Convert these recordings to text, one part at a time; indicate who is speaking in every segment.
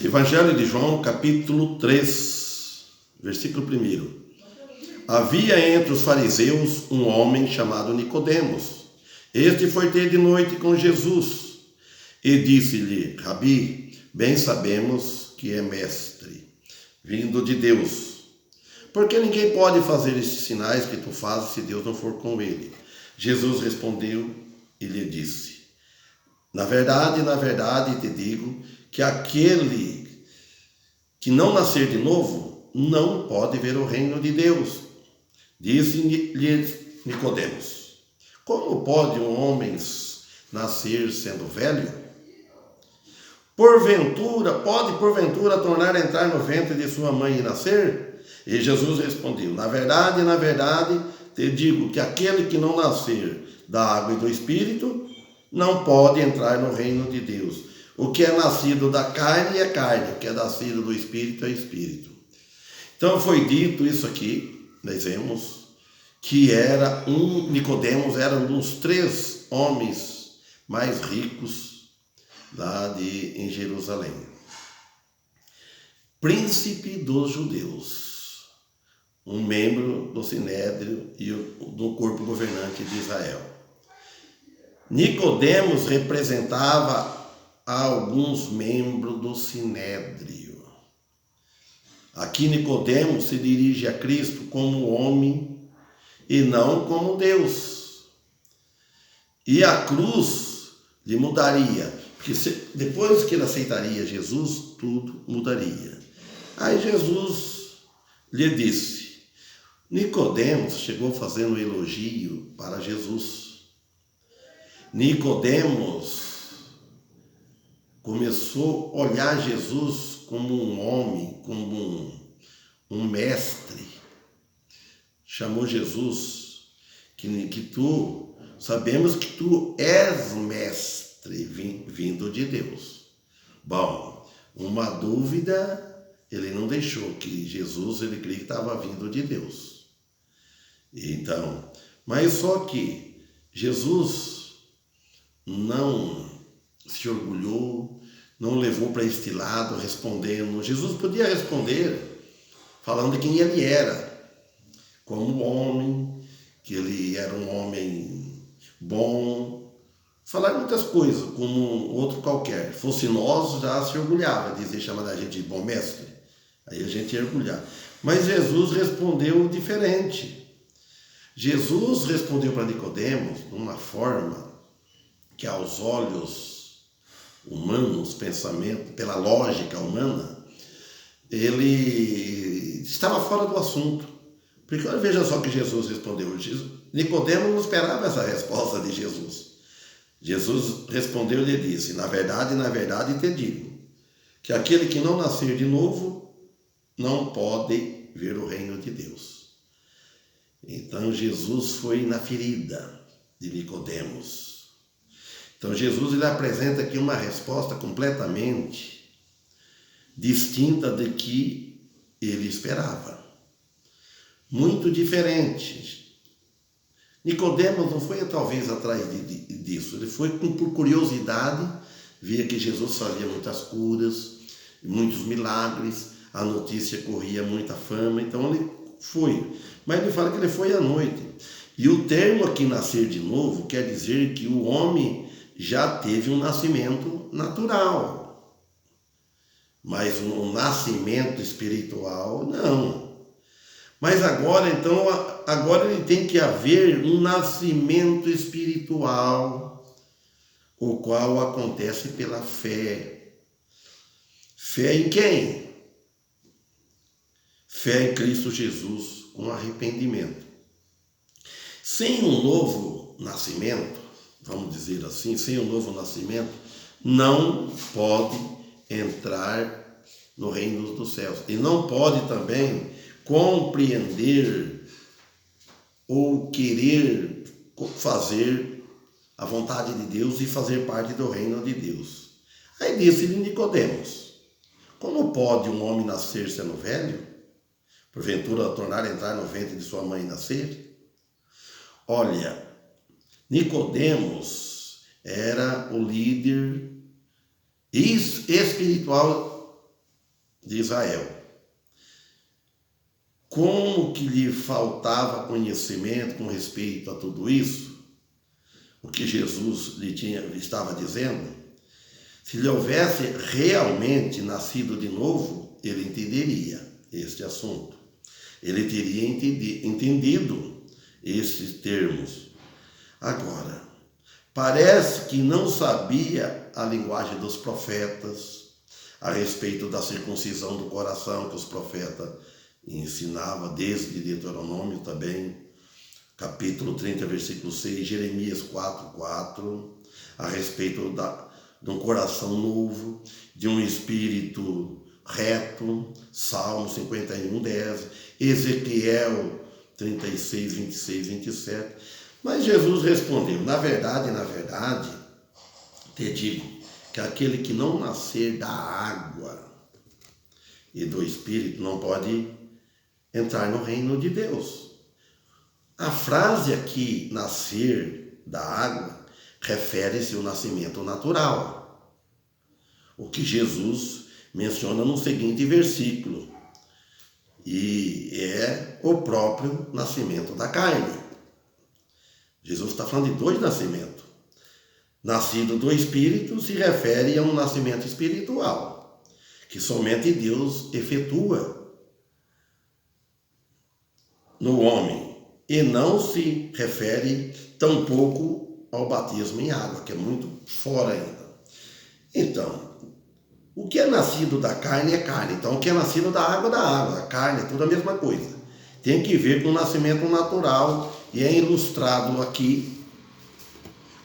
Speaker 1: Evangelho de João, capítulo 3, versículo 1. Havia entre os fariseus um homem chamado Nicodemos. Este foi ter de noite com Jesus e disse-lhe: Rabi, bem sabemos que é mestre, vindo de Deus, porque ninguém pode fazer estes sinais que tu fazes se Deus não for com ele. Jesus respondeu e lhe disse: na verdade, te digo que aquele que não nascer de novo não pode ver o reino de Deus. Disse-lhe Nicodemos: como pode um homem nascer sendo velho? Pode porventura tornar a entrar no ventre de sua mãe e nascer? E Jesus respondeu: na verdade, te digo que aquele que não nascer da água e do Espírito não pode entrar no reino de Deus. O que é nascido da carne é carne, o que é nascido do Espírito é Espírito. Então foi dito isso aqui, nós vemos que Nicodemos era um dos 3 homens mais ricos lá em Jerusalém. Príncipe dos judeus, um membro do Sinédrio e do corpo governante de Israel. Nicodemos representava alguns membros do Sinédrio. Aqui Nicodemos se dirige a Cristo como homem e não como Deus. E a cruz lhe mudaria, porque depois que ele aceitaria Jesus, tudo mudaria. Aí Jesus lhe disse, Nicodemos chegou fazendo um elogio para Jesus. Nicodemos começou a olhar Jesus como um homem, como um mestre. Chamou Jesus sabemos que tu és mestre vindo de Deus. Bom, uma dúvida ele não deixou, que Jesus ele cria que estava vindo de Deus. Então, mas só que Jesus não se orgulhou, não levou para este lado respondendo. Jesus podia responder falando de quem ele era, como homem, que ele era um homem bom, falar muitas coisas, como outro qualquer. Fosse nós, já se orgulhava, dizer, chamar a gente de bom mestre, aí a gente ia orgulhar. Mas Jesus respondeu diferente. Jesus respondeu para Nicodemos de uma forma que aos olhos humanos, pensamento, pela lógica humana, ele estava fora do assunto. Porque olha, veja só que Jesus respondeu. Nicodemos não esperava essa resposta de Jesus. Jesus respondeu e lhe disse, na verdade, te digo, que aquele que não nascer de novo não pode ver o reino de Deus. Então Jesus foi na ferida de Nicodemos. Então Jesus ele apresenta aqui uma resposta completamente distinta do que ele esperava. Muito diferente. Nicodemos não foi talvez atrás disso, ele foi por curiosidade, via que Jesus fazia muitas curas, muitos milagres, a notícia corria muita fama, então ele foi. Mas ele fala que ele foi à noite. E o termo aqui nascer de novo quer dizer que o homem já teve um nascimento natural, mas um nascimento espiritual, não. Mas agora ele tem que haver um nascimento espiritual, o qual acontece pela fé. Fé em quem? Fé em Cristo Jesus, com arrependimento. Sem um novo nascimento, vamos dizer assim, sem um novo nascimento, não pode entrar no reino dos céus. E não pode também compreender ou querer fazer a vontade de Deus e fazer parte do reino de Deus. Aí disse-lhe Nicodemos, como pode um homem nascer sendo velho? Porventura tornar a entrar no ventre de sua mãe e nascer? Olha, Nicodemos era o líder espiritual de Israel. Como que lhe faltava conhecimento com respeito a tudo isso, o que Jesus estava dizendo? Se lhe houvesse realmente nascido de novo, ele entenderia este assunto. Ele teria entendido esses termos. Agora, parece que não sabia a linguagem dos profetas a respeito da circuncisão do coração que os profetas ensinavam desde Deuteronômio também, capítulo 30, versículo 6, Jeremias 4:4, a respeito de um coração novo, de um espírito reto, Salmo 51:10, Ezequiel 36, 26, 27. Mas Jesus respondeu: na verdade, te digo que aquele que não nascer da água e do Espírito não pode entrar no reino de Deus. A frase aqui, nascer da água, refere-se ao nascimento natural, o que Jesus menciona no seguinte versículo, e é o próprio nascimento da carne. Jesus está falando de dois nascimentos. Nascido do Espírito se refere a um nascimento espiritual, que somente Deus efetua no homem, e não se refere tampouco ao batismo em água, que é muito fora ainda. Então, o que é nascido da carne é carne. Então, o que é nascido da água é da água. A carne é tudo a mesma coisa. Tem que ver com o nascimento natural e é ilustrado aqui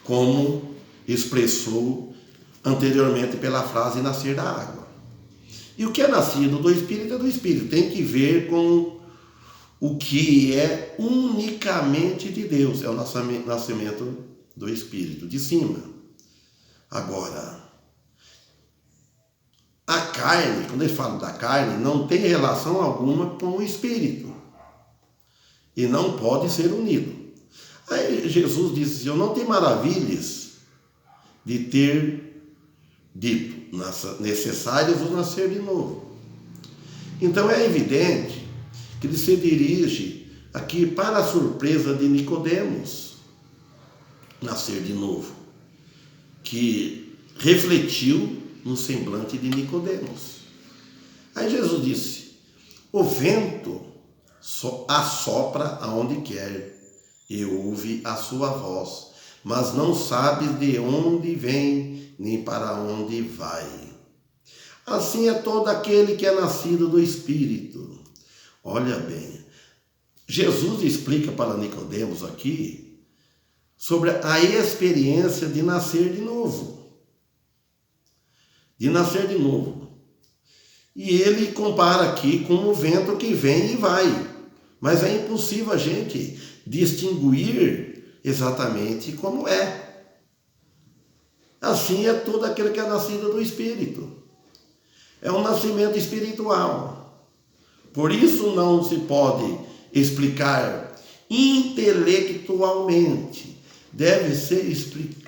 Speaker 1: como expressou anteriormente pela frase nascer da água. E o que é nascido do Espírito é do Espírito. Tem que ver com o que é unicamente de Deus. É o nascimento do Espírito, de cima. Agora, a carne, quando eles falam da carne, não tem relação alguma com o Espírito. E não pode ser unido. Aí Jesus disse: eu não tenho maravilhas de ter dito, necessário vos nascer de novo. Então é evidente que ele se dirige aqui para a surpresa de Nicodemos, nascer de novo, que refletiu no semblante de Nicodemos. Aí Jesus disse: o vento assopra aonde quer e ouve a sua voz, mas não sabes de onde vem nem para onde vai. Assim é todo aquele que é nascido do Espírito. Olha bem, Jesus explica para Nicodemos aqui sobre a experiência de nascer de novo. De nascer de novo. E ele compara aqui com o vento que vem e vai. Mas é impossível a gente distinguir exatamente como é. Assim é todo aquele que é nascido do Espírito. É um nascimento espiritual. Por isso não se pode explicar intelectualmente. Deve ser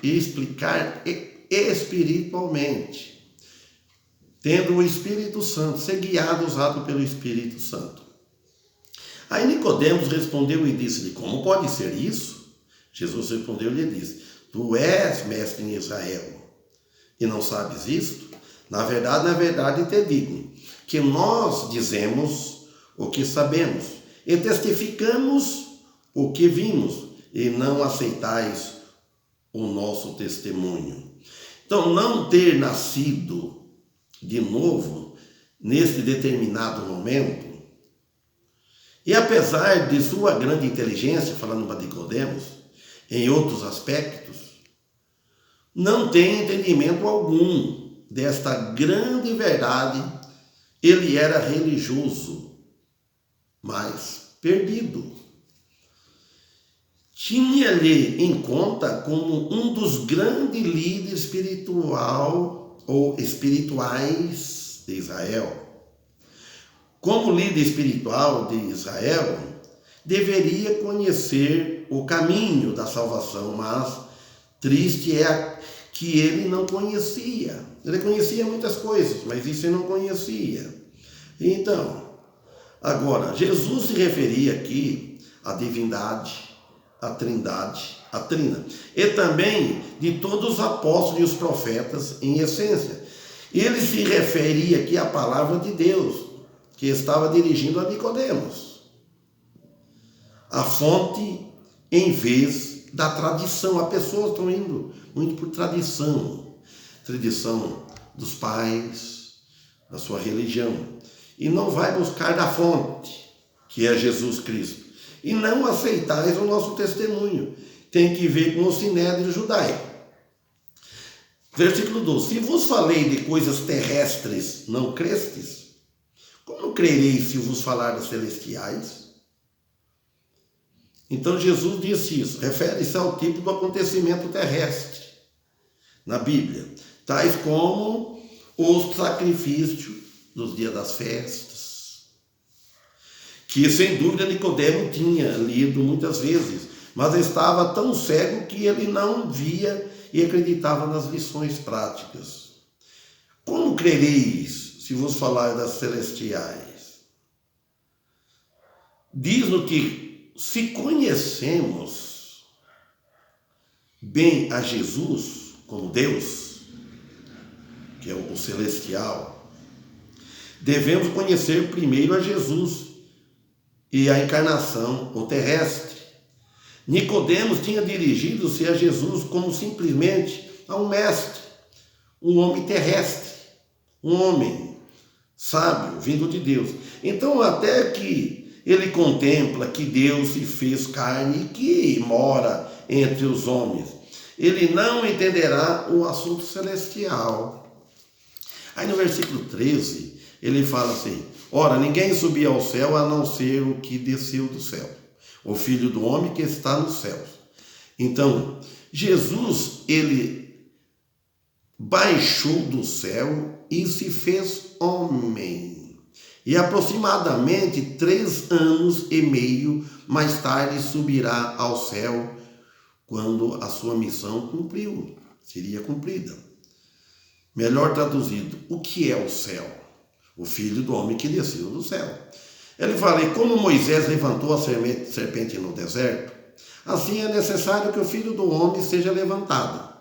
Speaker 1: explicar espiritualmente. Tendo o Espírito Santo, ser guiado, usado pelo Espírito Santo. Aí Nicodemos respondeu e disse-lhe: como pode ser isso? Jesus respondeu e lhe disse: tu és mestre em Israel e não sabes isto? Na verdade te digo que nós dizemos o que sabemos e testificamos o que vimos e não aceitais o nosso testemunho. Então, não ter nascido de novo neste determinado momento, e apesar de sua grande inteligência, falando para Nicodemos, em outros aspectos, não tem entendimento algum desta grande verdade. Ele era religioso, mas perdido. Tinha-lhe em conta como um dos grandes líderes espirituais de Israel. Como líder espiritual de Israel, deveria conhecer o caminho da salvação, mas triste é que ele não conhecia. Ele conhecia muitas coisas, mas isso ele não conhecia. Então, agora, Jesus se referia aqui à divindade, à trindade, à trina, e também de todos os apóstolos e os profetas em essência. Ele se referia aqui à palavra de Deus, que estava dirigindo a Nicodemos, a fonte em vez da tradição. As pessoas estão indo muito por tradição dos pais, da sua religião, e não vai buscar da fonte, que é Jesus Cristo, e não aceitais o nosso testemunho. Tem que ver com o sinédrio judaico. Versículo 12: se vos falei de coisas terrestres, não crestes? Como crereis se vos falar das celestiais? Então Jesus disse isso, refere-se ao tipo do acontecimento terrestre na Bíblia, tais como os sacrifícios dos dias das festas, que sem dúvida Nicodemo tinha lido muitas vezes, mas estava tão cego que ele não via e acreditava nas lições práticas. Como crereis se vos falar das celestiais? Diz-nos que se conhecemos bem a Jesus como Deus, que é o celestial, devemos conhecer primeiro a Jesus e a encarnação, o terrestre. Nicodemos tinha dirigido-se a Jesus como simplesmente a um mestre, um homem terrestre, um homem sábio, vindo de Deus. Então, até que ele contempla que Deus se fez carne e que mora entre os homens, ele não entenderá o assunto celestial. Aí no versículo 13, ele fala assim: ora, ninguém subiu ao céu a não ser o que desceu do céu, o Filho do Homem que está nos céus. Então, Jesus, ele baixou do céu e se fez homem. E aproximadamente 3 anos e meio mais tarde subirá ao céu, quando a sua missão seria cumprida. Melhor traduzido, o que é o céu? O Filho do Homem que desceu do céu. Ele fala: e como Moisés levantou a serpente no deserto, assim é necessário que o Filho do Homem seja levantado,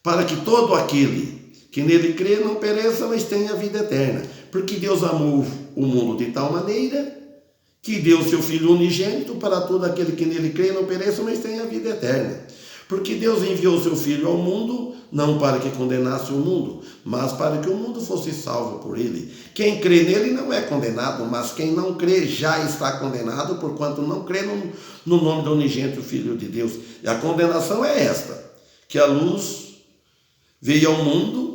Speaker 1: para que todo aquele que nele crê não pereça, mas tenha vida eterna. Porque Deus amou o mundo de tal maneira que deu seu Filho unigênito para todo aquele que nele crê não pereça, mas tenha vida eterna. Porque Deus enviou seu Filho ao mundo, não para que condenasse o mundo, mas para que o mundo fosse salvo por ele. Quem crê nele não é condenado, mas quem não crê já está condenado, porquanto não crê no nome do unigênito Filho de Deus. E a condenação é esta: que a luz veio ao mundo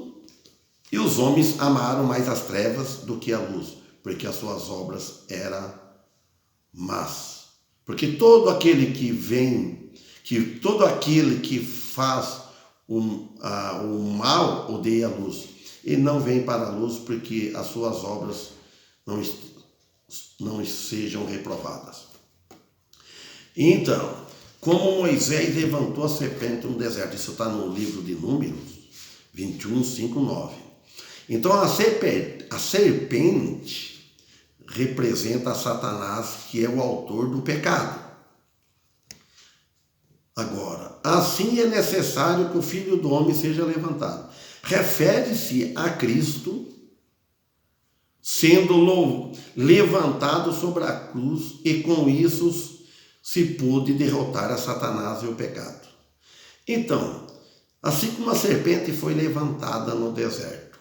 Speaker 1: e os homens amaram mais as trevas do que a luz, porque as suas obras eram más. Porque todo aquele que faz o mal odeia a luz, e não vem para a luz porque as suas obras não sejam reprovadas. Então, como Moisés levantou a serpente no deserto, isso está no livro de Números 21, 5, 9. Então a serpente representa a Satanás, que é o autor do pecado. Agora, assim é necessário que o Filho do Homem seja levantado. Refere-se a Cristo sendo levantado sobre a cruz, e com isso se pôde derrotar a Satanás e o pecado. Então, assim como a serpente foi levantada no deserto,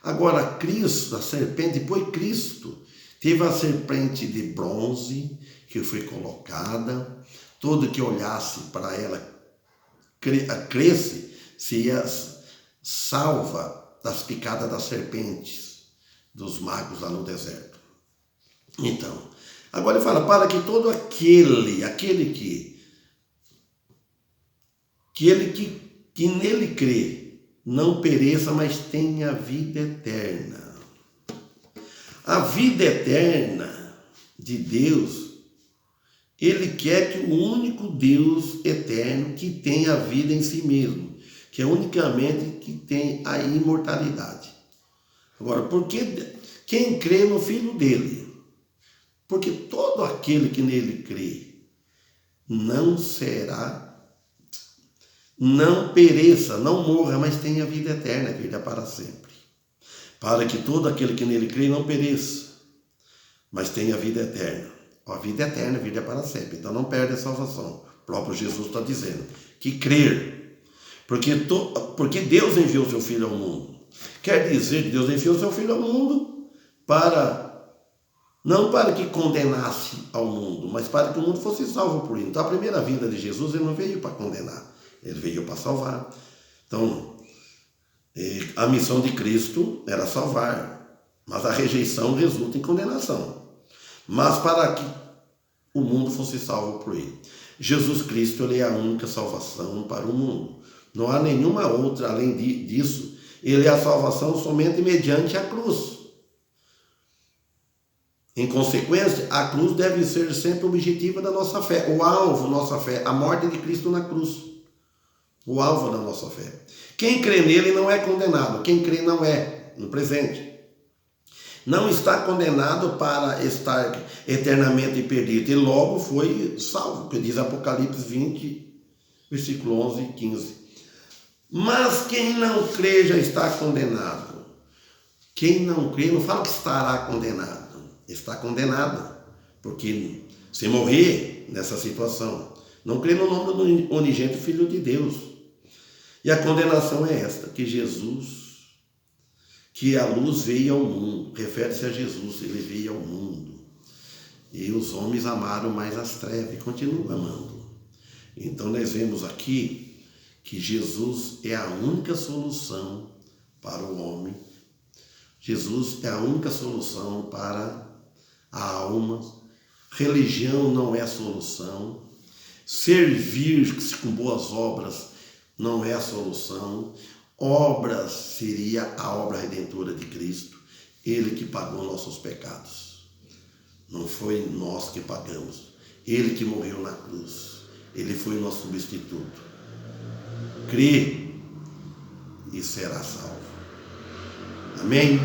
Speaker 1: agora Cristo, a serpente, depois Cristo teve a serpente de bronze que foi colocada. Todo que olhasse para ela, cresce, seria salva das picadas das serpentes, dos magos lá no deserto. Então, agora ele fala: para que todo aquele que nele crê não pereça, mas tenha vida eterna. A vida eterna de Deus, ele quer que o único Deus eterno, que tem a vida em si mesmo, que é unicamente que tem a imortalidade. Agora, quem crê no Filho dele? Porque todo aquele que nele crê não pereça, não morra, mas tenha vida eterna, vida para sempre. Para que todo aquele que nele crê não pereça, mas tenha vida eterna. A vida eterna, vida para sempre. Então não perde a salvação. O próprio Jesus está dizendo que crer. Porque Deus enviou o seu Filho ao mundo. Quer dizer que Deus enviou o seu Filho ao mundo não para que condenasse ao mundo, mas para que o mundo fosse salvo por ele. Então a primeira vinda de Jesus, ele não veio para condenar, ele veio para salvar. Então, a missão de Cristo era salvar, mas a rejeição resulta em condenação. Mas para que o mundo fosse salvo por ele. Jesus Cristo, ele é a única salvação para o mundo. Não há nenhuma outra além disso. Ele é a salvação somente mediante a cruz. Em consequência, a cruz deve ser sempre o objetivo da nossa fé, o alvo da nossa fé, a morte de Cristo na cruz. O alvo da nossa fé. Quem crê nele não é condenado, quem crê não é, no presente. Não está condenado para estar eternamente perdido, e logo foi salvo, que diz Apocalipse 20, versículo 11 e 15. Mas quem não crê já está condenado. Quem não crê, não fala que estará condenado. Está condenado, porque se morrer nessa situação, não crê no nome do unigênito Filho de Deus. E a condenação é esta, que a luz veio ao mundo, refere-se a Jesus, ele veio ao mundo. E os homens amaram mais as trevas e continuam amando. Então nós vemos aqui que Jesus é a única solução para o homem. Jesus é a única solução para a alma. Religião não é solução. Servir-se com boas obras não é a solução. Obras seria a obra redentora de Cristo. Ele que pagou nossos pecados. Não foi nós que pagamos. Ele que morreu na cruz. Ele foi o nosso substituto. Crê e será salvo. Amém?